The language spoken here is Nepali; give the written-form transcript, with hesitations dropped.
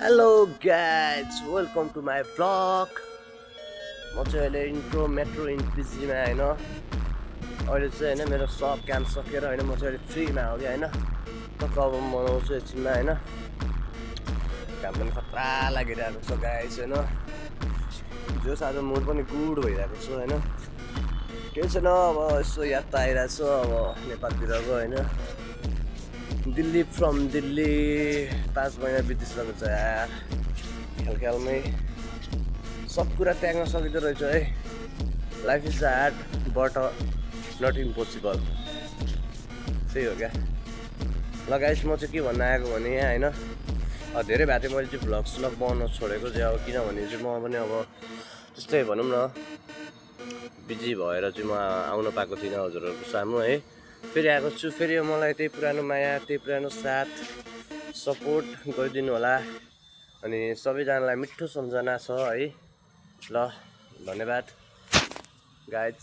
Hello guys welcome to my blog. म चाहिँ अहिले इन्ट्रो मेट्रो इन्टिजीमा होइन, अहिले चाहिँ होइन मेरो सब काम सकेर होइन म चाहिँ अहिले फ्रीमा हो कि होइन। टक्क अब बनाउँछु एकछिनमा होइन, काम पनि खतरा लागिरहेको छ गाइज होइन। जो आज मुड पनि गुड भइरहेको छ होइन, केही छैन अब यसो याद त आइरहेको छ अब नेपालतिरको होइन। दिल्ली फ्रम दिल्ली 5 महिना बितिसकेको छ यार, ख्यालमै सब कुरा त्याग्न सकिँदो रहेछ है। Life is hard but not impossible, त्यही हो क्या। ल गाइस म चाहिँ के भन्न आएको भने होइन, धेरै भएको थियो मैले चाहिँ भ्लग बनाउन छोडेको चाहिँ अब किनभने चाहिँ म पनि अब त्यस्तै भनौँ न बिजी भएर चाहिँ म आउन पाएको थिइनँ हजुरहरूको सामु है। फेरि आएको छु, फेरि मलाई त्यही पुरानो माया त्यही पुरानो साथ सपोर्ट गरिदिनु होला। अनि सबैजनालाई मिठो सम्झना छ है। ल धन्यवाद गाइज।